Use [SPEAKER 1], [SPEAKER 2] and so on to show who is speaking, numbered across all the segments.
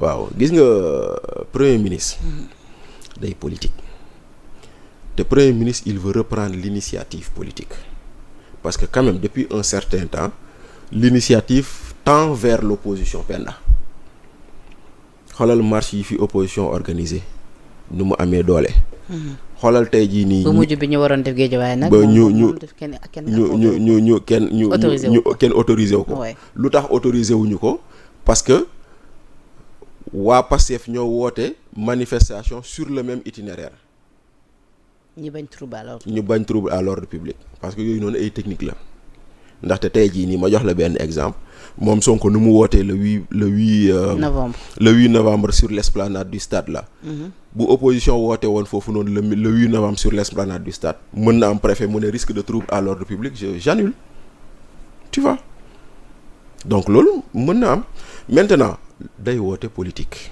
[SPEAKER 1] waaw gis nga premier ministre. day politique. te premier ministre il veut reprendre l'initiative politique. parce que quand même depuis un certain temps l'initiative tend vers l'opposition Penda. xoolal marche yi fi opposition organisée nu mu amee doole. xoolal tey jii nii.
[SPEAKER 2] bu mujj bi ñu waroon def géejawaay nag.
[SPEAKER 1] ba ñu kenn autorisé wu ko. lu tax autorisé wuñu ko parce que waa Pastef ñoo woote manifestation sur le même itinéraire.
[SPEAKER 2] ñu bañ
[SPEAKER 1] trouble à l'ordre public parce que yooyu noonu ay technique la ndaxte tey jii nii ma jox la benn exemple moom Sonko nu mu wootee le 8 novembre sur l'esplanade du stade là. bu opposition woote woon foofu noonu le 8 novembre sur l'esplanade du stade mën na am préfet mu ne risque de trouble à l'ordre public j'annule tu vois donc loolu mën na am maintenant day woote politique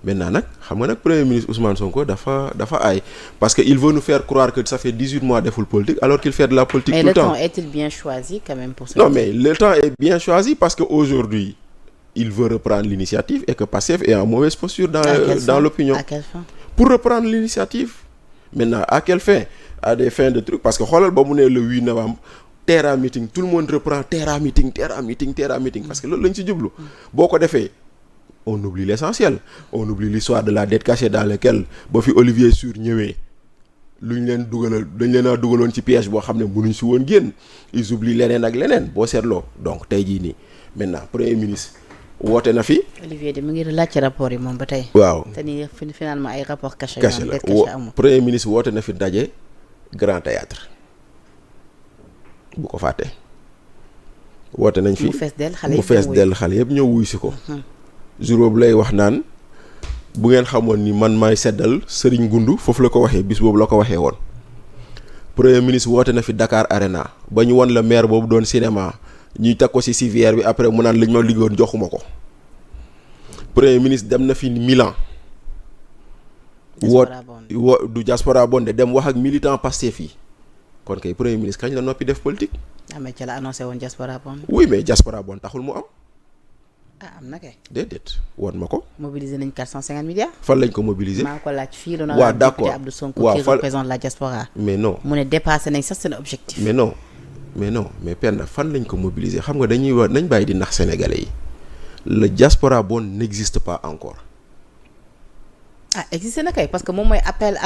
[SPEAKER 1] maintenant nag xam nga nag premier ministre Ousmane Sonko dafa aay parce que il veut nous faire croire que ça fait 18 mois deful politique alors qu'il fait de la politique tout le temps.
[SPEAKER 2] Mais le temps est-il bien choisi quand même pour ça?
[SPEAKER 1] Non mais le temps est bien choisi parce que aujourd'hui il veut reprendre l'initiative et que Pastef est en mauvaise posture dans l'opinion.
[SPEAKER 2] À quelle fin?
[SPEAKER 1] Pour reprendre l'initiative. Maintenant à quelle fin? À des fins de trucs parce que xoolal ba mu ne le 8 novembre terra meeting tout le monde reprend terra meeting parce que loolu lañ ci jublu boo ko defee on oublie l'essentiel on oublie l'histoire de la dette cachée dans laquelle ba fi Olivier Sur ñëwee lu ñu dañ leen a dugaloon ci piège boo xam ne mënuñ si woon génn ils oublient leneen ak leneen boo seetloo donc tey jii nii maintenant premier ministre woote na fi.
[SPEAKER 2] Olivier de mu ngi laaj ci rapport yi moom ba tey.
[SPEAKER 1] waaw
[SPEAKER 2] te ni finalement ay rapport caché
[SPEAKER 1] la premier ministre woote na fi daje Grand Théâtre bu ko fàtte woote nañ fi mu fees dell xale yëpp ñëw wuy si ko. jour boobu lay wax naan bu ngeen xamoon ni man maay seddal Serigne Goundou foofu la ko waxee bis boobu la ko waxee woon premier ministre woote na fi Dakar Arena ba ñu won la maire boobu doon cinéma ñuy teg ko ci civière bi après mu naan lañ ma liggéeyoon joxuma ko premier ministre dem na fi Milan du diaspora bonde dem wax ak militant Pastef yi kon kay premier ministre kañ la noppi def politique.
[SPEAKER 2] mais ci la annoncé woon diaspora bonde.
[SPEAKER 1] oui mais diaspora bonde taxul mu am.
[SPEAKER 2] am na kay.
[SPEAKER 1] déedéet woon ma ko.
[SPEAKER 2] mobiliser nañ 450 milliards.
[SPEAKER 1] fan lañ ko mobiliser.
[SPEAKER 2] maa ko laaj fii doon.
[SPEAKER 1] waaw d'accord
[SPEAKER 2] Abdou Sonko qui représente la diaspora.
[SPEAKER 1] mais non
[SPEAKER 2] mu ne dépassé nañ sax seen objectif.
[SPEAKER 1] mais Penda fan lañ ko mobiliser xam nga dañuy wax nañ bàyyi di nax sénégalais yi le diaspora bon n'existe pas encore.
[SPEAKER 2] Existe na kay parce que moom mooy appel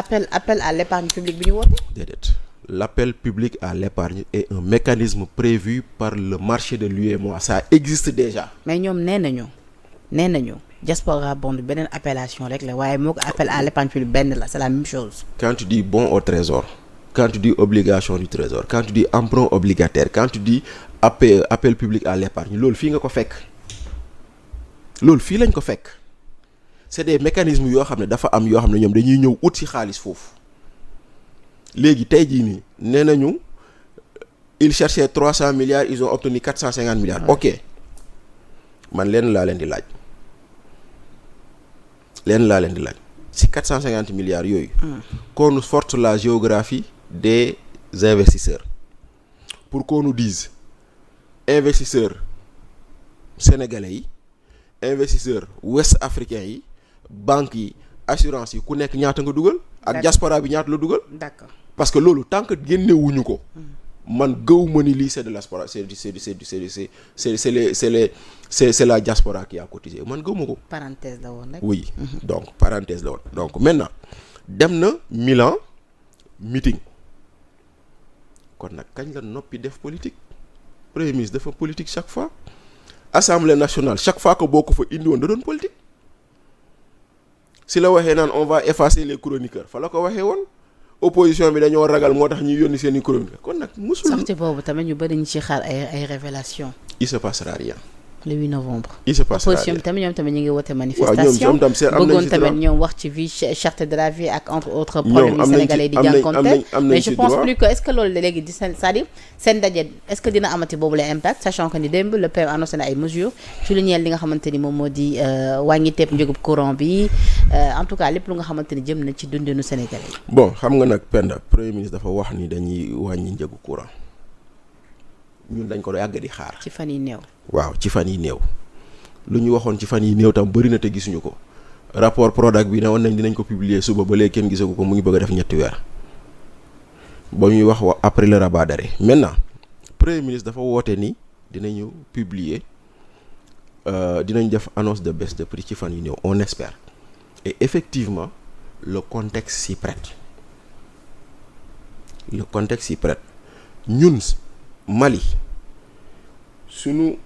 [SPEAKER 2] à l'épargne publique bi ñu woote.
[SPEAKER 1] déedéet l'appel public à l'épargne est un mécanisme prévu par le marché de l'UEMOA ça existe déjà.
[SPEAKER 2] mais ñoom nee nañu diaspora bond beneen appellation rek la waaye moo ko appel à l'épargne publique benn la c'est la même chose.
[SPEAKER 1] quand tu dis bon au trésor quand tu dis obligation du trésor quand tu dis emprunt obligataire quand tu dis appel public à l'épargne loolu fii nga ko fekk loolu fii lañ ko fekk c'est des mécanismes yoo xam ne dafa am yoo xam ne ñoom dañuy ñëw ut ci xaalis foofu léegi tey jii nii nee nañu ils cherchaient 300 milliards ils ont obtenu 450 milliards. Ouais. Ok man leen laa leen di laaj si 450 milliards yooyu. qu'on nous sorte la géographie des investisseurs pour qu'on nous dise investisseurs sénégalais yi investisseurs ouest africains yi banques yi assurance yi ku nekk ñaata nga dugal. ak diaspora bi ñaata la dugal.
[SPEAKER 2] d'accord
[SPEAKER 1] parce que loolu tant que génnewuñu ko. man gëw ma ni lii c'est de la diaspora c'est la diaspora qui a cotisé man gëw ma ko.
[SPEAKER 2] parenthèse la woon rek.
[SPEAKER 1] oui donc parenthèse la woon donc maintenant dem na Milan meeting kon nag kañ la noppi def politique premier ministre dafa politique chaque fois assemblée nationale chaque fois que boo ko fa indi woon da doon politique si la waxee naan on va effacer les chroniqueurs fa la ko waxee woon. opposition bi dañoo ragal moo tax ñuy yónni seen i chronique kon nag musul.
[SPEAKER 2] sortie boobu tamit ñu bëri ñu ci xaar ay révélations.
[SPEAKER 1] il se passera rien.
[SPEAKER 2] le 8 novembre.
[SPEAKER 1] il se passera rien
[SPEAKER 2] opposition bi tamit ñoom tamit ñu ngi woote manifestation. bëggoon tamit ñoom wax ci vie cherté de la vie ak entre autres problèmes yi sénégalais di jànkonteel mais je pense plus que est-ce que loolu léegi di c'est-à-dire seen daje est-ce que dina amati boobu lay impact sachant que ni démb le PM annoncé na ay mesures ci lu ñeel li nga xamante ni moom moo di wàññi teeb njëgub courant bi en tout cas lépp lu nga xamante ni jëm na ci dundinu sénégalais yi.
[SPEAKER 1] bon xam nga nag Penda premier ministre dafa wax ni dañuy wàññi njëgu courant ñun dañ ko yàgg di xaar.
[SPEAKER 2] ci fan yi néew.
[SPEAKER 1] waaw ci fan yi néew lu ñu waxoon ci fan yi néew tam bëri na te gisuñu ko rapport Prodac bi ne woon nañ dinañ ko publier suba ba léegi kenn gisagu ko mu ngi bëgg a def 2 weer ba ñuy wax après le rabat d'arrêt. Maintenant premier ministre dafa woote ni dinañu publier dinañ def annonce de baisse de prix ci fan yu néew on espère et effectivement le contexte s'y prête ñun Mali sunu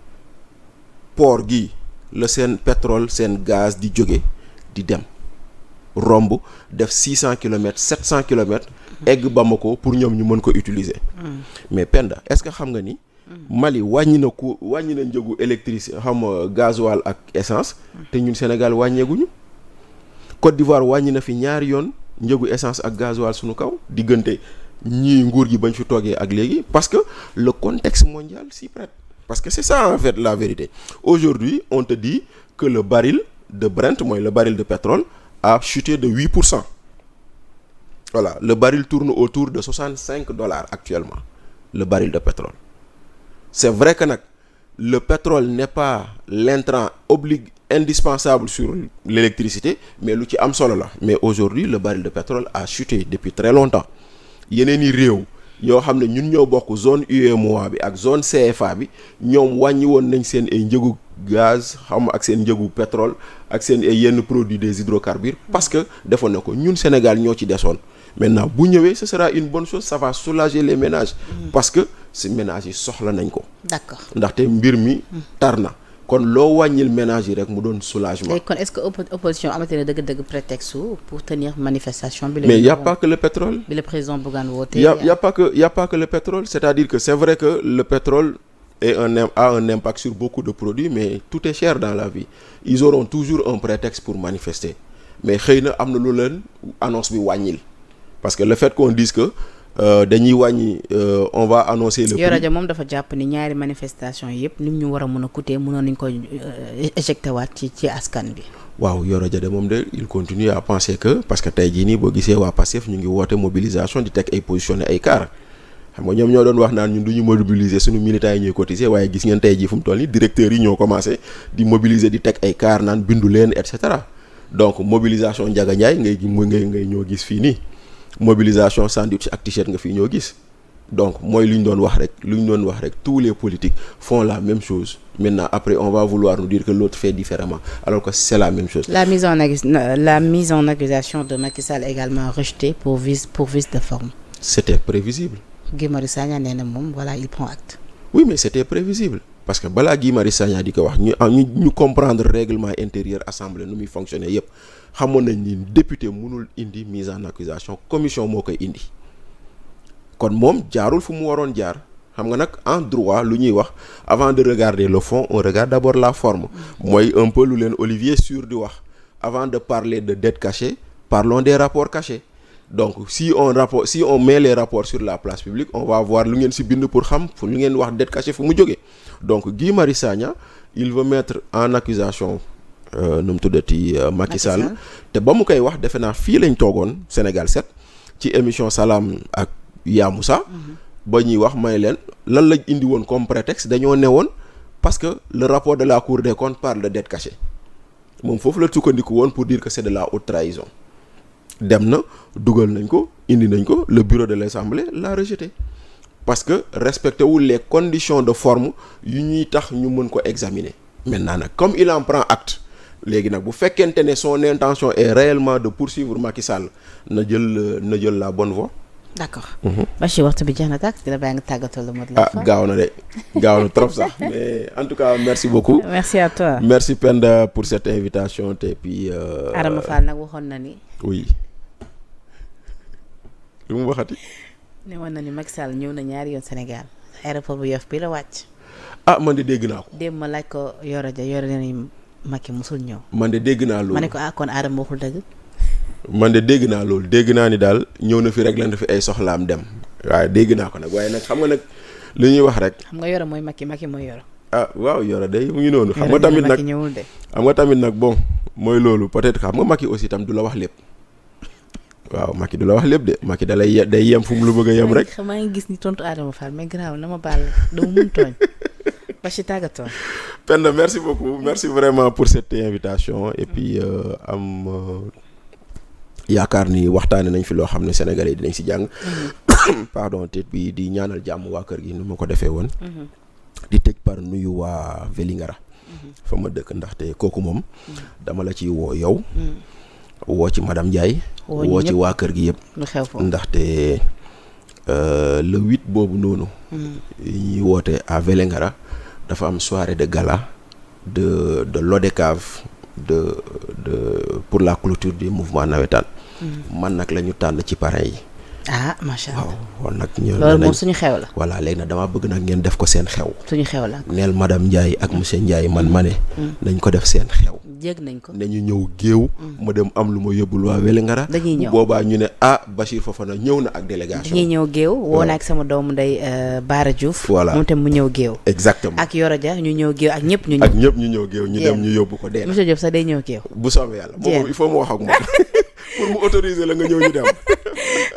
[SPEAKER 1] port gi la seen pétrole seen gaz di jóge di dem romb def 600 kilomètres 700 kilomètres egg Bamako pour ñoom ñu mën ko utiliser. Mais Penda est-ce que xam nga ni Mali wàññi na njëgu électricité gasoil ak essence te ñun Sénégal wàññeeguñu. Côte d'Ivoire wàññi na fi ñaari yoon njëgu essence ak gasoil suñu kaw diggante ñii nguur gi bañ fi toogee ak léegi parce que le contexte mondial s'y prête. Parce que c'est ça en fait la vérité. Aujourd'hui, on te dit que le baril de Brent, mooy le baril de pétrole, a chuté de 8%. Voilà, le baril tourne autour de $65 actuellement, le baril de pétrole. C'est vrai que le pétrole n'est pas l'intrant indispensable sur l'électricité, mais lu ci am solo la. Mais aujourd'hui, le baril de pétrole a chuté depuis très longtemps. Yeneeni réew yoo xam ne ñun ñoo bokk zone UEMOA bi ak zone CFA bi ñoom wàññi woon nañ seen ay njëgu gaz ak seen njëgu pétrole ak seen ay yenn produits des hydrocarbures parce que defoon na ko ñun Sénégal ñoo ci desoon. Maintenant bu ñëwee ce sera une bonne chose, ça va soulager les ménages parce que ces ménages yi soxla nañ ko. D'accord. Ndaxte mbir mi tar na. Kon loo wàññil ménage yi rek mu doon soulagement. Kon est-ce que opposition amati na dëgg-dëgg prétexte pour tenir manifestation bi. Mais il y a pas que le pétrole. Bi le président Bougane woote. Il y a pas que le pétrole, c'est-à-dire que c'est vrai que le pétrole a un impact sur beaucoup de produits, mais tout est cher dans la vie. Ils auront toujours un prétexte pour manifester. Mais xëy na am na lu leen annonce bi wàññil parce que le fait qu'on dise que dañuy wàññi on va annoncer le prix. Yoro Dia moom dafa jàpp ni ñaari manifestation yëpp lim ñu war a mën a coûter mënoon nañ ko éjecté waat ci askan bi. Waaw Yoro Dia de moom de il continue à penser que parce que tey jii nii boo gisee waa Pastef ñu ngi woote mobilisation di teg ay positionné ay car xam nga ñoom ñoo doon wax naan ñun du ñu mobiliser suñu militants yi ñuy cotiser waaye gis ngeen tey jii fu mu toll nii directeurs yi ñoo commencé di mobiliser di teg ay car naan bindu leen et cetera donc mobilisation Ndiaga Ndiaye ngay ñoo gis fii nii. Mobilisation sandwich ak t-shirt nga fii ñoo gis donc mooy lu ñu doon wax rek tous les politiques font la même chose maintenant après on va vouloir nous dire que l'autre fait différemment alors que c'est la même chose. La mise en accusation de Macky Sall également rejetée pour vice de forme. C'était prévisible. Guy Marius Sagna nee na moom voilà il prend acte. Oui mais c'était prévisible parce que balaa Guy Marius Sagna di ko wax ñu comprendre règlement intérieur assemblée nu muy fonctionner yépp xamoon nañ ni député mënul indi mise en accusation commission moo koy indi kon moom jaarul fu mu waroon jaar xam nga nag en droit lu ñuy wax avant de regarder le fond on regarde d'abord la forme mooy un peu lu leen Olivier Sur di wax avant de parler de dettes cachées parlons des rapports cachés donc si on met les rapports sur la place publique on va voir lu ngeen ci bind pour xam fu lu ngeen wax dette cachée fu mu jógee donc Guy Marius Sagna il veut mettre en accusation nu mu tuddati Macky Sall te ba mu koy wax defe naa fii lañ toogoon Sénégal 7 ci émission Salam ak Ya Moussa ba ñuy wax may leen lan lañ indi woon comme prétexte dañoo ne woon parce que le rapport de la Cour des comptes parle de dette cachée moom foofu la sukkandiku woon pour dire que c'est de la haute trahison dem na dugal nañ ko indi nañ ko le bureau de l'Assemblée l'a rejeté parce que respecté wul les conditions de forme yu ñuy tax ñu mën ko examiner maintenant nag comme il en prend acte léegi nag bu fekkente ne son intention est réellement de poursuivre Macky Sall na jël la bonne voie. D'accord. Bachir waxtu bi jeex na tàkk dina bàyyi nga tàggatoo le mot de la fin. Gaaw na trop sax mais en tout cas merci beaucoup. Merci à toi. Merci Penda pour cette invitation te puis. Adama Fall nag waxoon na ni. Oui. lu mu waxati. ne woon na ni Macky Sall ñëw na ñaari yoon Sénégal aéroport bu Yoff bi la wàcc. Man de dégg naa ko. démb ma laaj ko Yoro Dia nañu Macky musul ñëw. man de dégg naa loolu. ma ne ko kon Adama waxul dëgg. man de dégg naa loolu dégg naa ni daal ñëw na fi rek lan fi ay soxlaam dem waaye dégg naa ko nag waaye nag xam nga nag li ñuy wax rek. xam nga Yoro mooy Macky mooy Yoro. Waaw Yoro day mu ngi noonu. xam nga tamit nag bon mooy loolu peut-être xam nga Macky aussi tam du la wax lépp. waaw Macky du la wax lépp de Macky da lay day yem fu mu lu bëgg a yem rek. maa ngi gis ni tontu Adama Fall mais garaaw na ma baal dama mun tooñ.
[SPEAKER 2] Bachir tàggatoo.
[SPEAKER 1] Penda merci beaucoup merci vraiment pour cette invitation et puis yaakaar ni waxtaane nañ fi loo xam ne sénégalais yi dinañ si jàng. pardon te bi di ñaanal jàmm waa kër gi ni ma ko defee woon. di tëj par nuyu waa Vélingara. fa ma dëkk ndaxte kooku moom. dama la ci woo yow. woo ci madame Ndiaye. woo ci waa kër gi yëpp.
[SPEAKER 2] lu xew foofu
[SPEAKER 1] ndaxte le 8 boobu noonu. ñuy woote à Vélingara dafa am soirée de gala de l'ODCAV pour la clôture du mouvement navétane. man nag la ñu tànn ci parrain yi.
[SPEAKER 2] ah macha allah
[SPEAKER 1] waaw kon nag ñoo
[SPEAKER 2] loolu moom suñu xew la.
[SPEAKER 1] voilà léegi nag damaa bëgg nag ngeen def ko seen xew.
[SPEAKER 2] suñu xew la.
[SPEAKER 1] neel madame Ndiaye ak monsieur Ndiaye man ma ne. nañ ko def seen xew.
[SPEAKER 2] jégg nañ ko.
[SPEAKER 1] ne ñu ñëw géew. ma dem am lu ma yóbbul waa Vélingara.
[SPEAKER 2] dañuy ñëw
[SPEAKER 1] boobaa ñu ne Bachir Fofana ñëw na ak délégation.
[SPEAKER 2] dañuy ñëw géew woo na ak sama doomu ndey Baara Diouf.
[SPEAKER 1] voilà
[SPEAKER 2] moom tam mu ñëw géew.
[SPEAKER 1] exactement
[SPEAKER 2] ak Yoro Dia ñu ñëw géew ak ñëpp ñu ñëw.
[SPEAKER 1] ak ñëpp ñu ñëw géew ñu dem ñu yóbbu ko dee.
[SPEAKER 2] monsieur Diop sax day ñëw géew.
[SPEAKER 1] bu soobee yàlla moom il faut mu wax ak moom pour mu autoriser la nga ñëw ñu dem.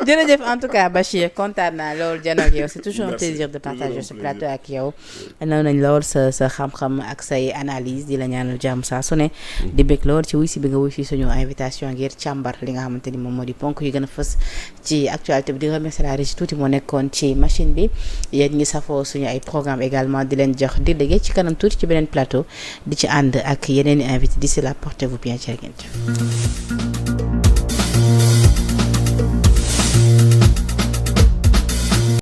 [SPEAKER 2] jërëjëf en tout cas Bachir kontaan naa loolu jano ak yow c'est toujours un plaisir de partager ce plateau ak yow. naw nañ lool sa xam-xam ak say analyse di la ñaanal jàmm saa su ne. di bëgg lool ci wuy si bi nga wuy si suñu invitation ngir càmbar li nga xamante ni moom moo di ponk yu gën a fës ci actualité bi. di remercier la régie tuuti moo nekkoon ci machine bi yéen ngi safoo suñu ay programme également di leen jox di déggee ci kanam tuuti ci beneen plateau di ci ànd ak yeneen i invité d'ici là portez-vous bien jërë ngeen jëf.